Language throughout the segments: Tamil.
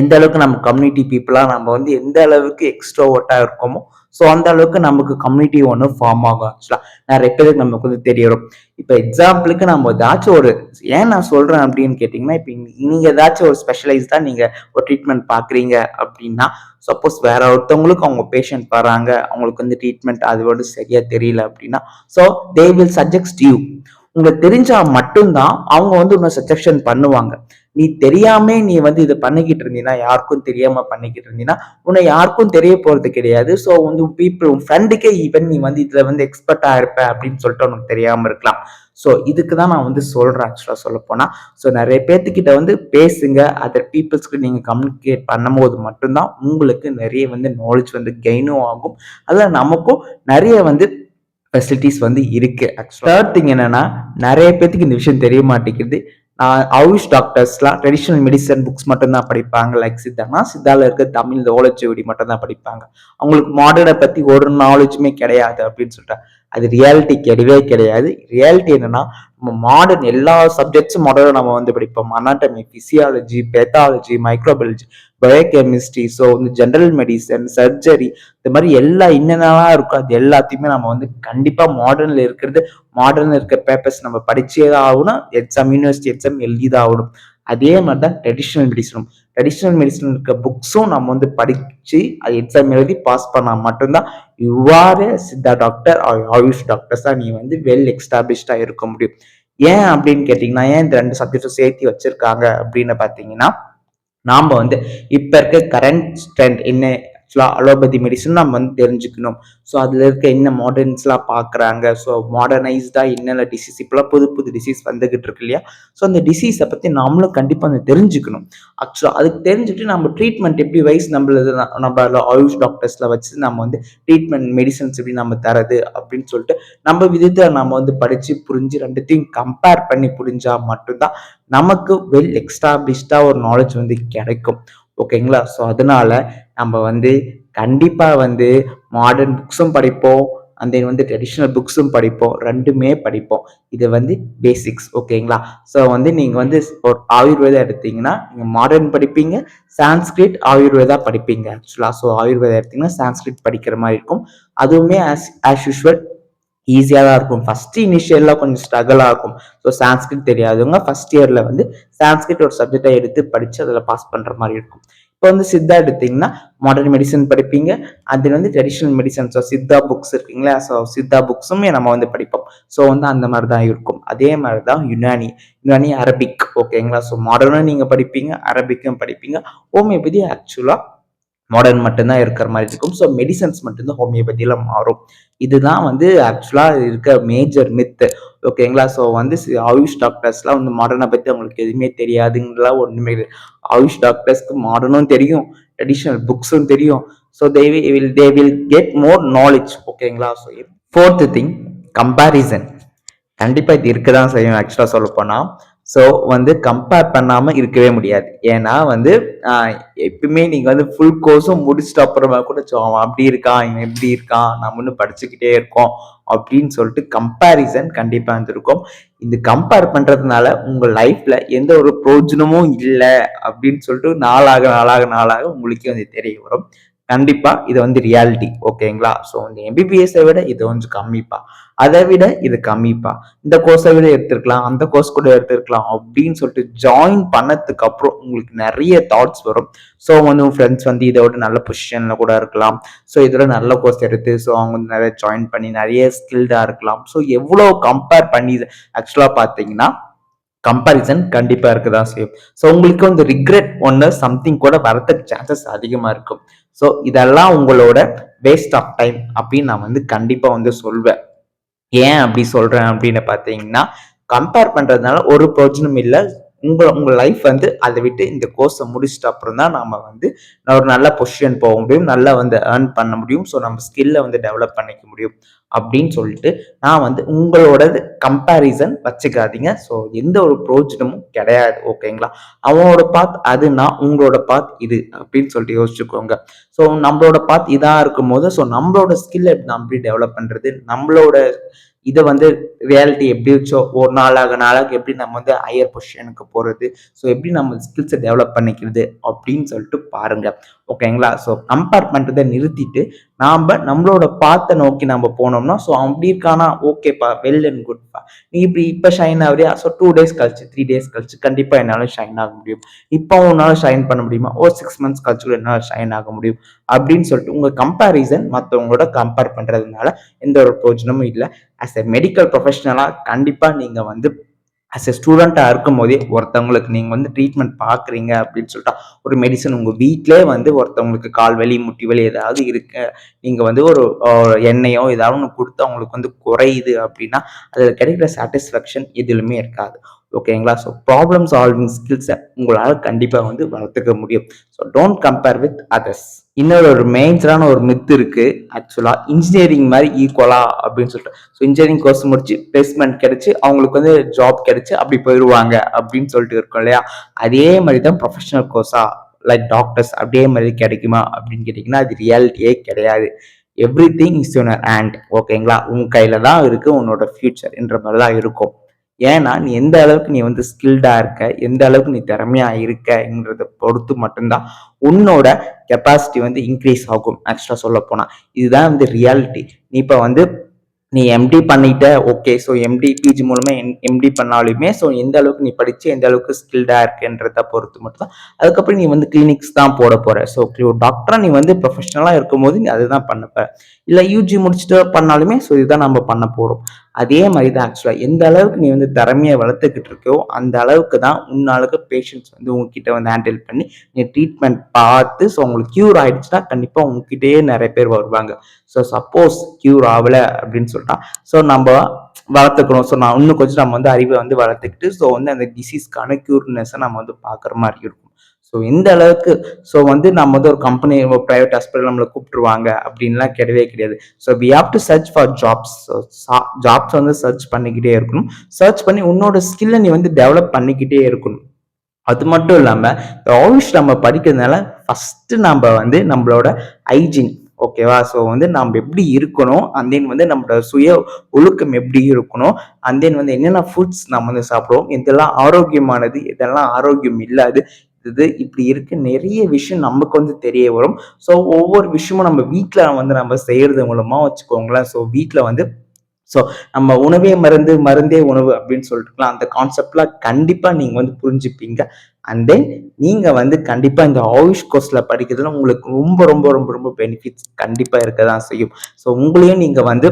எந்த அளவுக்கு நம்ம கம்யூனிட்டி பீப்புளாக நம்ம வந்து எந்த அளவுக்கு எக்ஸ்ட்ரோவர்ட்டாக இருக்கோமோ, ஸோ அந்த அளவுக்கு நமக்கு கம்யூனிட்டி ஒன்று ஃபார்ம் ஆகும். ஆக்சுவலாக நிறைய பேருக்கு நமக்கு வந்து தெரிய வரும். இப்போ எக்ஸாம்பிளுக்கு நம்ம ஏதாச்சும் ஒரு ஏன் நான் சொல்கிறேன் அப்படின்னு கேட்டிங்கன்னா, இப்போ நீங்கள் ஏதாச்சும் ஒரு ஸ்பெஷலைஸ்டாக நீங்கள் ஒரு ட்ரீட்மெண்ட் பார்க்குறீங்க அப்படின்னா, சப்போஸ் வேற ஒருத்தவங்களுக்கு அவங்க பேஷண்ட் வராங்க, அவங்களுக்கு வந்து ட்ரீட்மெண்ட் அது வந்து சரியாக தெரியல அப்படின்னா, so they will suggest you. உங்களுக்கு தெரிஞ்சா மட்டும்தான் அவங்க வந்து இன்னும் சஜெஷன் பண்ணுவாங்க. நீ தெரியாம நீ வந்து இதை பண்ணிக்கிட்டு இருந்தீங்கன்னா, யாருக்கும் தெரியாம பண்ணிக்கிட்டு இருந்தீங்கன்னா, உன்னை யாருக்கும் தெரிய போறது கிடையாது. ஸோ வந்து பீப்புள் உன் ஃப்ரெண்டுக்கே ஈவன் நீ வந்து இதுல வந்து எக்ஸ்பர்ட்டா இருப்ப அப்படின்னு சொல்லிட்டு உனக்கு தெரியாம இருக்கலாம். ஸோ இதுக்கு தான் நான் வந்து சொல்றேன் ஆக்சுவலா சொல்ல போனா. ஸோ நிறைய பேர்த்துக்கிட்ட வந்து பேசுங்க. அதர் பீப்புள்ஸ்க்கு நீங்க கம்யூனிகேட் பண்ணும்போது மட்டும்தான் உங்களுக்கு நிறைய வந்து நாலேஜ் வந்து கெயினும் ஆகும். அதில் நமக்கும் நிறைய வந்து ஃபெசிலிட்டிஸ் வந்து இருக்கு. தேர்ட் திங் என்னன்னா, நிறைய பேத்துக்கு இந்த விஷயம் தெரிய மாட்டேங்குது. ஆயுஷ் டாக்டர்ஸ்லாம் ட்ரெடிஷனல் மெடிசன் புக்ஸ் மட்டும்தான் படிப்பாங்க. லைக் சித்தால இருக்க தமிழ் ஓலைச்சுவடி மட்டும் தான் படிப்பாங்க. அவங்களுக்கு மாடர்னை பத்தி ஒரு நாலேஜுமே கிடையாது அப்படின்னு சொல்லிட்டாங்க. அது ரியாலிட்டி கிடையவே கிடையாது. ரியாலிட்டி என்னன்னா, நம்ம மாடர்ன் எல்லா சப்ஜெக்ட்ஸும் மாடர்ன் நம்ம வந்து படிப்போம். Anatomy, physiology, pathology, microbiology, biochemistry, so வந்து ஜென்ரல் மெடிசன், சர்ஜரி, இந்த மாதிரி எல்லா என்னென்னலாம் இருக்கும் அது எல்லாத்தையுமே நம்ம வந்து கண்டிப்பா மாடர்ன்ல இருக்கிறது, மாடர்ன்ல இருக்கிற பேப்பர்ஸ் நம்ம படிச்சே தான் ஆகணும். எக்ஸாம், யூனிவர்சிட்டி எக்ஸாம் எழுதி தான் ஆகணும். அதே மாதிரி தான் ட்ரெடிஷனல் மெடிசன் இருக்க புக்ஸும் நம்ம வந்து படிச்சு அது எக்ஸாம் எழுதி பாஸ் பண்ணா மட்டும்தான் இவ்வாறு சித்தா டாக்டர் ஆயுஷ் டாக்டர்ஸா நீ வந்து வெல் எக்ஸ்டாப்ளிஷ்டா இருக்க முடியும். ஏன் அப்படின்னு கேட்டீங்கன்னா, ஏன் இந்த 2 சப்ஜெக்டும் சேர்த்து வச்சிருக்காங்க அப்படின்னு பாத்தீங்கன்னா, நாம வந்து இப்ப இருக்க கரண்ட் ட்ரெண்ட் என்ன, அலோபதி மெடிசன் நம்ம வந்து தெரிஞ்சுக்கணும். ஸோ அதுல இருக்க என்ன மாடர்ன்ஸ்லாம் பாக்குறாங்க, ஸோ மாடர்னைஸ்டா என்னென்ன டிசீஸ் இப்பெல்லாம் புது புது டிசீஸ் வந்துகிட்டு இருக்கு இல்லையா. ஸோ அந்த டிசீஸை பத்தி நாமளும் கண்டிப்பா வந்து தெரிஞ்சுக்கணும். ஆக்சுவலா அதுக்கு தெரிஞ்சுட்டு நம்ம ட்ரீட்மெண்ட் எப்படி வைஸ் நம்ம ஆயுஷ் டாக்டர்ஸ்ல வச்சு நம்ம வந்து ட்ரீட்மெண்ட் மெடிசன்ஸ் எப்படி நம்ம தரது அப்படின்னு சொல்லிட்டு நம்ம விதத்தை நம்ம வந்து படிச்சு புரிஞ்சு ரெண்டுத்தையும் கம்பேர் பண்ணி புரிஞ்சா மட்டும்தான் நமக்கு வெல் எக்ஸ்டாப்ளிஷ்டா ஒரு நாலேஜ் வந்து கிடைக்கும். ஓகேங்களா. ஸோ அதனால நம்ம வந்து கண்டிப்பா வந்து மாடர்ன் புக்ஸும் படிப்போம், அண்ட் தென் வந்து ட்ரெடிஷ்னல் புக்ஸும் படிப்போம், ரெண்டுமே படிப்போம். இது வந்து பேசிக்ஸ். ஓகேங்களா. ஸோ வந்து நீங்க வந்து ஒரு ஆயுர்வேதா எடுத்தீங்கன்னா நீங்க மாடர்ன் படிப்பீங்க, சான்ஸ்கிரிட் ஆயுர்வேதா படிப்பீங்க ஆக்சுவலா. ஸோ ஆயுர்வேதா எடுத்தீங்கன்னா சான்ஸ்கிரிட் படிக்கிற மாதிரி இருக்கும். அதுவுமே ஆஸ் யூஷுவல் ஈஸியாக தான் இருக்கும். ஃபர்ஸ்ட் இனிஷியல்ல கொஞ்சம் ஸ்ட்ரகிளாக இருக்கும். ஸோ சான்ஸ்கிரிட் தெரியாதவங்க ஃபர்ஸ்ட் இயர்ல வந்து சான்ஸ்கிரிட் ஒரு சப்ஜெக்டை எடுத்து படிச்சு அதில் பாஸ் பண்ற மாதிரி இருக்கும். இப்போ வந்து சித்தா எடுத்தீங்கன்னா மாடர்ன் மெடிசன் படிப்பீங்க, அது வந்து traditional medicine. So Siddha books இருக்குங்களா, ஸோ சித்தா புக்ஸுமே நம்ம வந்து படிப்போம். ஸோ வந்து அந்த மாதிரி தான் இருக்கும். அதே மாதிரி தான் யுனானி அரபிக். ஓகேங்களா. ஸோ மாடர்னும் நீங்க படிப்பீங்க, அரபிக்கும் படிப்பீங்க. ஹோமியோபதி ஆக்சுவலா மாடர்ன் மட்டும்தான் இருக்கிற மாதிரி இருக்கும். ஸோ மெடிசன்ஸ் மட்டும்தான் ஹோமியோபதியில மாறும். இதுதான் வந்து ஆக்சுவலா இருக்க மேஜர் மித்து. ஓகேங்களா. ஸோ வந்து ஆயுஷ் டாக்டர்ஸ்லாம் வந்து மாடர்னை பத்தி அவங்களுக்கு எதுவுமே தெரியாதுங்கலாம் ஒண்ணுமே இல்லை. ஆயுஷ் டாக்டர்ஸ்க்கு மாடர்னும் தெரியும், ட்ரெடிஷனல் புக்ஸும் தெரியும். So they will get more knowledge. ஓகேங்களா. So fourth thing, comparison. கண்டிப்பா இது இருக்கதான் செய்யும் ஆக்சுவலா சொல்ல போனா. ஸோ வந்து கம்பேர் பண்ணாம இருக்கவே முடியாது. ஏன்னா வந்து எப்பவுமே நீங்க வந்து ஃபுல் கோர்ஸும் முடிச்சுட்டு அப்புறமா கூட அவன் அப்படி இருக்கான், இவன் எப்படி இருக்கான், நம்ம இன்னும் படிச்சுக்கிட்டே இருக்கோம் அப்படின்னு சொல்லிட்டு கம்பேரிசன் கண்டிப்பா இருந்திருக்கும். இந்த கம்பேர் பண்றதுனால உங்க லைஃப்ல எந்த ஒரு பிரோஜனமும் இல்லை அப்படின்னு சொல்லிட்டு நாளாக உங்களுக்கே வந்து தெரிய வரும். கண்டிப்பா இது வந்து ரியாலிட்டி. ஓகேங்களா. ஸோ இந்த எம்பிபிஎஸ்ஸை விட இது கொஞ்சம் கம்மிப்பா, அதை விட இது கம்மிப்பா, இந்த கோர்ஸை விட எடுத்திருக்கலாம், அந்த கோர்ஸ் கூட எடுத்திருக்கலாம் அப்படின்னு சொல்லிட்டு ஜாயின் பண்ணதுக்கு அப்புறம் உங்களுக்கு நிறைய தாட்ஸ் வரும். ஸோ வந்து உங்க ஃப்ரெண்ட்ஸ் வந்து இதோட நல்ல பொசிஷன்ல கூட இருக்கலாம். ஸோ இதோட நல்ல கோர்ஸ் எடுத்து ஸோ அவங்க வந்து நிறைய ஜாயின் பண்ணி நிறைய ஸ்கில்டா இருக்கலாம். ஸோ எவ்வளோ கம்பேர் பண்ணி ஆக்சுவலா பார்த்தீங்கன்னா கம்பாரிசன் கண்டிப்பா இருக்குதான் செய்யும். ஸோ உங்களுக்கு வந்து ரிக்ரெட் ஒன்று சம்திங் கூட வரதுக்கு சான்சஸ் அதிகமா இருக்கும். ஸோ இதெல்லாம் உங்களோட வேஸ்ட் ஆஃப் டைம் அப்படின்னு நான் வந்து கண்டிப்பா வந்து சொல்வேன். ஏன் அப்படி சொல்றேன் அப்படின்னு பார்த்தீங்கன்னா, கம்பேர் பண்றதுனால ஒரு பிரயோஜனம் இல்லை. உங்க லைஃப் வந்து அதை விட்டு இந்த கோர்ஸை முடிச்சிட்ட அப்புறம் தான் நம்ம வந்து ஒரு நல்ல பொசிஷன் போக முடியும், நல்லா வந்து ஏர்ன் பண்ண முடியும். ஸோ நம்ம ஸ்கில்லை வந்து டெவலப் பண்ணிக்க முடியும். அப்படின்னு சொல்லிட்டு நான் வந்து உங்களோட கம்பேரிசன் வச்சுக்காதீங்க. ஸோ எந்த ஒரு பிரோஜனமும் கிடையாது. ஓகேங்களா? அவனோட பாத் அதுனா உங்களோட பாத் இது அப்படின்னு சொல்லிட்டு யோசிச்சுக்கோங்க. ஸோ நம்மளோட பாத் இதா இருக்கும்போது ஸோ நம்மளோட ஸ்கில் நம்ம எப்படி டெவலப் பண்றது, நம்மளோட இதை வந்து ரியாலிட்டி எப்படி வச்சோ ஒரு நாளாக எப்படி நம்ம வந்து ஹையர் பொசிஷனுக்கு போறது, ஸோ எப்படி நம்ம ஸ்கில்ஸை டெவலப் பண்ணிக்கிறது அப்படின்னு சொல்லிட்டு பாருங்க. ஓகேங்களா? ஸோ கம்பேர் பண்றதை நிறுத்திட்டு நம்மளோட பாத்தை நோக்கி நம்ம போனோம்னா ஸோ அப்படி இருக்கானா ஓகேப்பா, வெல் அண்ட் குட்பா. நீ இப்படி இப்ப ஷைன் ஆகுறியா, ஸோ 2 days கழிச்சு 3 days கழிச்சு கண்டிப்பா என்னால ஷைன் ஆக முடியும். இப்போ உன்னால ஷைன் பண்ண முடியுமா, ஒரு 6 months கழிச்சு கூட என்னால ஷைன் ஆக முடியும் அப்படின்னு சொல்லிட்டு உங்க கம்பேரிசன் மற்றவங்களோட கம்பேர் பண்றதுனால எந்த ஒரு பிரயோஜனமும் இல்லை. ஆஸ் எ மெடிக்கல் ப்ரொஃபஷனலா கண்டிப்பா நீங்க வந்து அஸ் எ ஸ்டூடெண்டா இருக்கும் போதே ஒருத்தவங்களுக்கு நீங்க வந்து ட்ரீட்மெண்ட் பாக்குறீங்க அப்படின்னு சொல்லிட்டா ஒரு மெடிசன் உங்க வீட்டிலே வந்து ஒருத்தவங்களுக்கு கால் வலி முட்டி வலி ஏதாவது இருக்கு, நீங்க வந்து ஒரு எண்ணெயோ ஏதாவது ஒன்று கொடுத்து அவங்களுக்கு வந்து குறையுது அப்படின்னா அதுல கிடைக்கிற சாட்டிஸ்ஃபேக்ஷன் எதுலுமே இருக்காது. ஓகேங்களா? ஸோ ப்ராப்ளம் சால்விங் ஸ்கில்ஸை உங்களால் கண்டிப்பாக வந்து வளர்த்துக்க முடியும். So don't compare with others. இன்னொரு ஒரு மேஜரான ஒரு மித் இருக்கு. ஆக்சுவலா இன்ஜினியரிங் மாதிரி ஈக்குவலா அப்படின்னு சொல்லிட்டு ஸோ இன்ஜினியரிங் கோர்ஸ் முடிச்சு பிளேஸ்மெண்ட் கிடைச்சு அவங்களுக்கு வந்து ஜாப் கிடைச்சு அப்படி போயிடுவாங்க அப்படின்னு சொல்லிட்டு இருக்கோம் இல்லையா? அதே மாதிரி தான் ப்ரொஃபஷனல் கோர்ஸா லைக் டாக்டர்ஸ் அப்படியே மாதிரி கிடைக்குமா அப்படின்னு கேட்டிங்கன்னா அது ரியாலிட்டியே கிடையாது. Every thing is your hand. ஓகேங்களா? உன் கையில தான் இருக்கு உன்னோட ஃபியூச்சர் என்ற மாதிரி தான் இருக்கும். ஏன்னா நீ எந்த அளவுக்கு நீ வந்து ஸ்கில்டா இருக்க, எந்த அளவுக்கு நீ திறமையா இருக்கன்றத பொறுத்து மட்டும்தான் உன்னோட கெப்பாசிட்டி வந்து இன்க்ரீஸ் ஆகும். ஆக்சுவலா சொல்ல போனா இதுதான் வந்து ரியாலிட்டி. நீ இப்ப வந்து நீ எம்டி பண்ணிட்ட ஓகே. ஸோ எம்டி பிஜி மூலமா எம்டி பண்ணாலுமே ஸோ எந்த அளவுக்கு நீ படிச்சு எந்த அளவுக்கு ஸ்கில்டா இருக்குன்றத பொறுத்து மட்டும் தான். அதுக்கப்புறம் நீ வந்து கிளினிக்ஸ் தான் போட போற. ஸோ டாக்டரா நீ வந்து ப்ரொஃபஷனலா இருக்கும்போது நீ அதுதான் பண்ணப்ப. இல்லை யூஜி முடிச்சுட்டு பண்ணாலுமே ஸோ இதுதான் நம்ம பண்ண போறோம். அதே மாதிரி தான் ஆக்சுவலா எந்த அளவுக்கு நீ வந்து திறமையை வளர்த்துக்கிட்டு இருக்கோ அந்த அளவுக்கு தான் உன்னாளுக்கு பேஷண்ட்ஸ் வந்து உங்ககிட்ட வந்து ஹேண்டில் பண்ணி நீ ட்ரீட்மெண்ட் பார்த்து ஸோ உங்களுக்கு கியூர் ஆயிடுச்சுன்னா கண்டிப்பா உங்ககிட்டயே நிறைய பேர் வருவாங்க. ஸோ சப்போஸ் கியூர் ஆகல அப்படின்னு சொல்லிட்டா ஸோ நம்ம வளர்த்துக்கணும். ஸோ நான் இன்னும் கொஞ்சம் நம்ம வந்து அறிவை வந்து வளர்த்துக்கிட்டு ஸோ வந்து அந்த டிசீஸ்க்கான கியூர்னஸை நம்ம வந்து பார்க்குற மாதிரி இருக்கும். ஸோ இந்த அளவுக்கு ஸோ வந்து நம்ம வந்து ஒரு கம்பெனி பிரைவேட் ஹாஸ்பிட்டல் நம்மளை கூப்பிட்டுருவாங்க அப்படின்லாம் கிடையவே கிடையாது. So we have to search for jobs. Jobs வந்து சர்ச் பண்ணிக்கிட்டே இருக்கணும். சர்ச் பண்ணி உன்னோட ஸ்கில்லை நீ வந்து டெவலப் பண்ணிக்கிட்டே இருக்கணும். அது மட்டும் இல்லாம ஆயுஷ் நம்ம படிக்கிறதுனால ஃபர்ஸ்ட் நம்ம வந்து நம்மளோட ஹைஜீன் ஓகேவா. ஸோ வந்து நம்ம எப்படி இருக்கணும் அண்ட் தென் வந்து நம்மளோட சுய ஒழுக்கம் எப்படி இருக்கணும் அண்ட் தென் வந்து என்னென்ன ஃபுட்ஸ் நம்ம வந்து சாப்பிடுவோம், இதெல்லாம் ஆரோக்கியமானது இதெல்லாம் ஆரோக்கியம் இல்லாது இது இப்படி இருக்கு நிறைய விஷயம் நமக்கு வந்து தெரிய வரும். ஸோ ஒவ்வொரு விஷயமும் நம்ம வீட்டில் வந்து நம்ம செய்யறது மூலமா வச்சுக்கோங்களேன். ஸோ வீட்டில் வந்து ஸோ நம்ம உணவே மருந்து மருந்தே உணவு அப்படின்னு சொல்லிட்டுலாம் அந்த கான்செப்ட்லாம் கண்டிப்பா நீங்க வந்து புரிஞ்சுப்பீங்க. அண்ட் தென் நீங்க வந்து கண்டிப்பா இந்த ஆயுஷ் கோர்ஸ்ல படிக்கிறதுல உங்களுக்கு ரொம்ப ரொம்ப ரொம்ப ரொம்ப பெனிஃபிட்ஸ் கண்டிப்பா இருக்கதான் செய்யும். ஸோ உங்களையும் நீங்க வந்து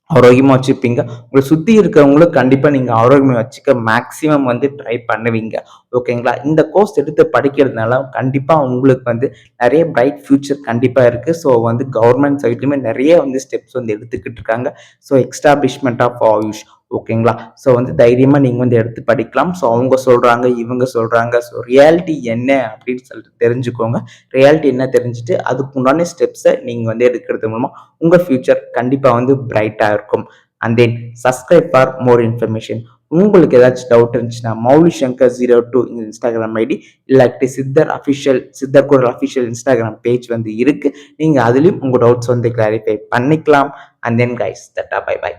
ஆரோக்கியமா வச்சுப்பீங்க. உங்களை சுத்தி இருக்கிறவங்களும் கண்டிப்பா நீங்க ஆரோக்கியமா வச்சுக்க மேக்சிமம் வந்து ட்ரை பண்ணுவீங்க. ஓகேங்களா? இந்த கோர்ஸ் எடுத்து படிக்கிறதுனால கண்டிப்பா உங்களுக்கு வந்து நிறைய பிரைட் ஃபியூச்சர் கண்டிப்பா இருக்கு. ஸோ வந்து கவர்மெண்ட் சைட்லயுமே நிறைய வந்து ஸ்டெப்ஸ் வந்து எடுத்துக்கிட்டு இருக்காங்க. ஸோ எக்ஸ்டாப்ளிஷ்மெண்ட் ஆஃப் ஆயுஷ் ஓகேங்களா? ஸோ வந்து தைரியமா நீங்க வந்து எடுத்து படிக்கலாம். ஸோ அவங்க சொல்றாங்க இவங்க சொல்றாங்க ஸோ ரியாலிட்டி என்ன அப்படின்னு சொல்லிட்டு தெரிஞ்சுக்கோங்க. ரியாலிட்டி என்ன தெரிஞ்சுட்டு அதுக்கு உண்டான ஸ்டெப்ஸை நீங்க வந்து எடுக்கிறது மூலமா உங்க ஃபியூச்சர் கண்டிப்பா வந்து பிரைட்டா இருக்கும். And then subscribe for more information. உங்களுக்கு ஏதாச்சும் டவுட் இருந்துச்சுன்னா மௌலி சங்கர் 02 இன்ஸ்டாகிராம் ஐடி இல்லாட்டி சித்தர் குரல் அஃபிஷியல் இன்ஸ்டாகிராம் பேஜ் வந்து இருக்கு. நீங்க அதுலயும் உங்க டவுட்ஸ் வந்து கிளாரிஃபை பண்ணிக்கலாம். And then guys, ta-ta bye by.